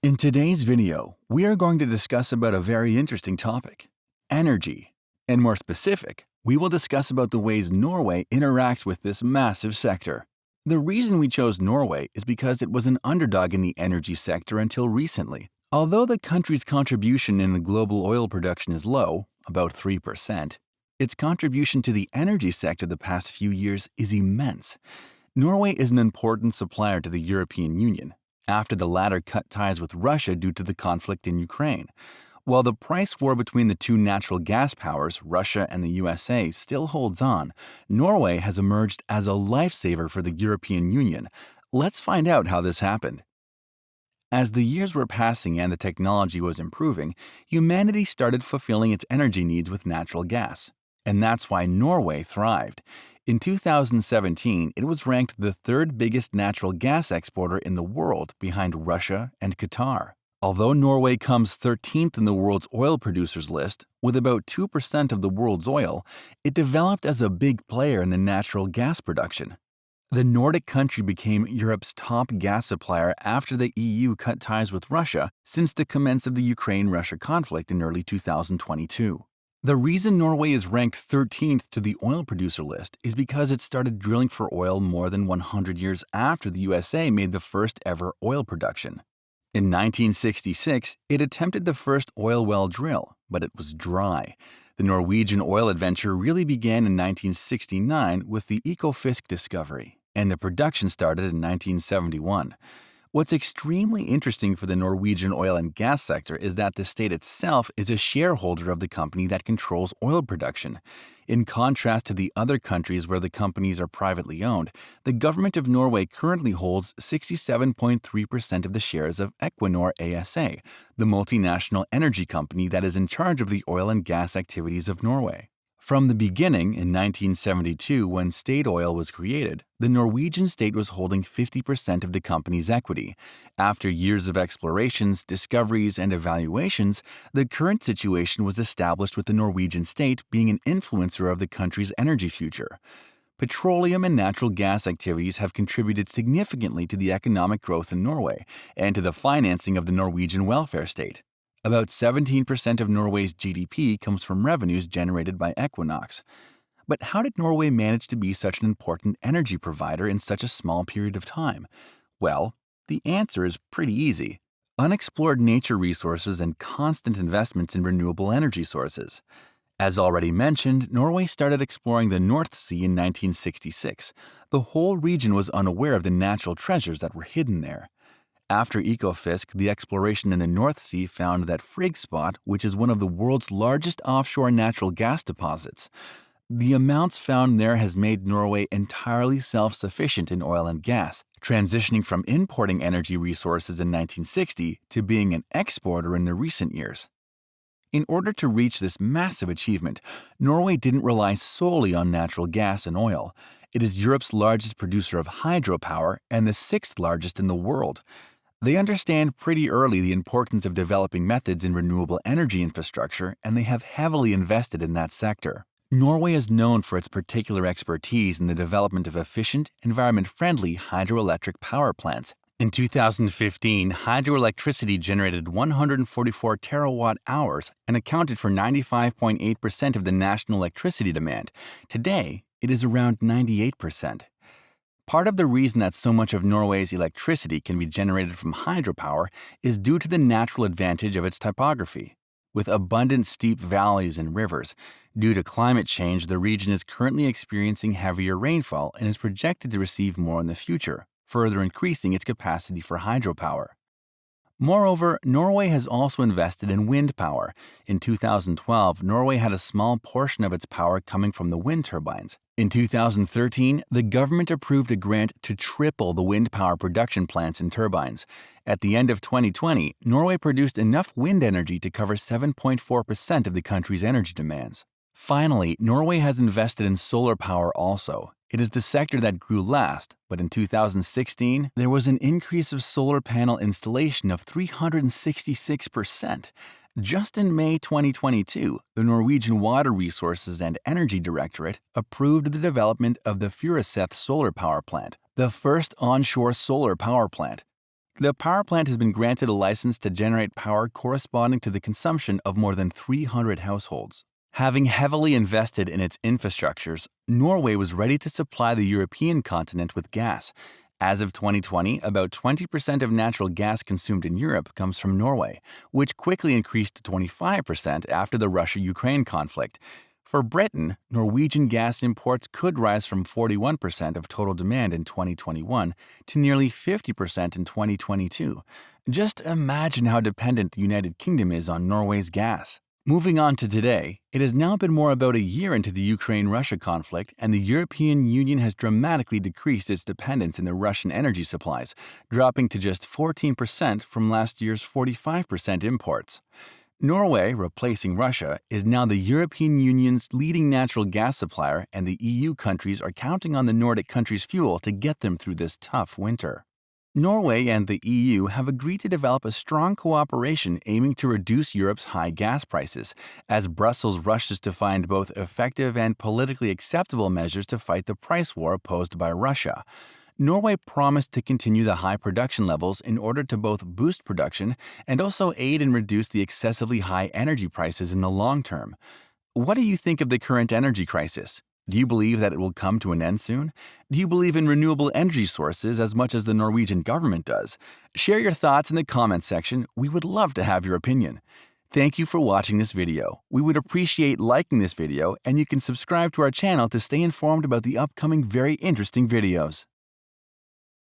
In today's video, we are going to discuss about a very interesting topic, energy. And more specific, we will discuss about the ways Norway interacts with this massive sector. The reason we chose Norway is because it was an underdog in the energy sector until recently. Although the country's contribution in the global oil production is low, about 3%, its contribution to the energy sector the past few years is immense. Norway is an important supplier to the European Union, after the latter cut ties with Russia due to the conflict in Ukraine. While the price war between the two natural gas powers, Russia and the USA, still holds on, Norway has emerged as a lifesaver for the European Union. Let's find out how this happened. As the years were passing and the technology was improving, humanity started fulfilling its energy needs with natural gas. And that's why Norway thrived. In 2017, it was ranked the third biggest natural gas exporter in the world behind Russia and Qatar. Although Norway comes 13th in the world's oil producers list, with about 2% of the world's oil, it developed as a big player in the natural gas production. The Nordic country became Europe's top gas supplier after the EU cut ties with Russia since the commencement of the Ukraine-Russia conflict in early 2022. The reason Norway is ranked 13th to the oil producer list is because it started drilling for oil more than 100 years after the USA made the first ever oil production. In 1966, it attempted the first oil well drill, but it was dry. The Norwegian oil adventure really began in 1969 with the Ekofisk discovery, and the production started in 1971. What's extremely interesting for the Norwegian oil and gas sector is that the state itself is a shareholder of the company that controls oil production. In contrast to the other countries where the companies are privately owned, the government of Norway currently holds 67.3% of the shares of Equinor ASA, the multinational energy company that is in charge of the oil and gas activities of Norway. From the beginning, in 1972, when State Oil was created, the Norwegian state was holding 50% of the company's equity. After years of explorations, discoveries, and evaluations, the current situation was established with the Norwegian state being an influencer of the country's energy future. Petroleum and natural gas activities have contributed significantly to the economic growth in Norway and to the financing of the Norwegian welfare state. About 17% of Norway's GDP comes from revenues generated by Equinox. But how did Norway manage to be such an important energy provider in such a small period of time? Well, the answer is pretty easy. Unexplored nature resources and constant investments in renewable energy sources. As already mentioned, Norway started exploring the North Sea in 1966. The whole region was unaware of the natural treasures that were hidden there. After Ekofisk, the exploration in the North Sea found that Frigg Spot, which is one of the world's largest offshore natural gas deposits. The amounts found there has made Norway entirely self-sufficient in oil and gas, transitioning from importing energy resources in 1960 to being an exporter in the recent years. In order to reach this massive achievement, Norway didn't rely solely on natural gas and oil. It is Europe's largest producer of hydropower and the sixth largest in the world. They understand pretty early the importance of developing methods in renewable energy infrastructure, and they have heavily invested in that sector. Norway is known for its particular expertise in the development of efficient, environment-friendly hydroelectric power plants. In 2015, hydroelectricity generated 144 terawatt-hours and accounted for 95.8% of the national electricity demand. Today, it is around 98%. Part of the reason that so much of Norway's electricity can be generated from hydropower is due to the natural advantage of its topography. With abundant steep valleys and rivers, due to climate change, the region is currently experiencing heavier rainfall and is projected to receive more in the future, further increasing its capacity for hydropower. Moreover, Norway has also invested in wind power. In 2012, Norway had a small portion of its power coming from the wind turbines. In 2013, the government approved a grant to triple the wind power production plants and turbines. At the end of 2020, Norway produced enough wind energy to cover 7.4% of the country's energy demands. Finally, Norway has invested in solar power also. It is the sector that grew last, but in 2016, there was an increase of solar panel installation of 366%. Just in May 2022, the Norwegian Water Resources and Energy Directorate approved the development of the Furuset solar power plant, the first onshore solar power plant. The power plant has been granted a license to generate power corresponding to the consumption of more than 300 households. Having heavily invested in its infrastructures, Norway was ready to supply the European continent with gas. As of 2020, about 20% of natural gas consumed in Europe comes from Norway, which quickly increased to 25% after the Russia-Ukraine conflict. For Britain, Norwegian gas imports could rise from 41% of total demand in 2021 to nearly 50% in 2022. Just imagine how dependent the United Kingdom is on Norway's gas. Moving on to today, it has now been more about a year into the Ukraine-Russia conflict, and the European Union has dramatically decreased its dependence in the Russian energy supplies, dropping to just 14% from last year's 45% imports. Norway, replacing Russia, is now the European Union's leading natural gas supplier, and the EU countries are counting on the Nordic countries' fuel to get them through this tough winter. Norway and the EU have agreed to develop a strong cooperation aiming to reduce Europe's high gas prices, as Brussels rushes to find both effective and politically acceptable measures to fight the price war posed by Russia. Norway promised to continue the high production levels in order to both boost production and also aid and reduce the excessively high energy prices in the long term. What do you think of the current energy crisis? Do you believe that it will come to an end soon? Do you believe in renewable energy sources as much as the Norwegian government does? Share your thoughts in the comments section. We would love to have your opinion. Thank you for watching this video. We would appreciate liking this video, and you can subscribe to our channel to stay informed about the upcoming very interesting videos.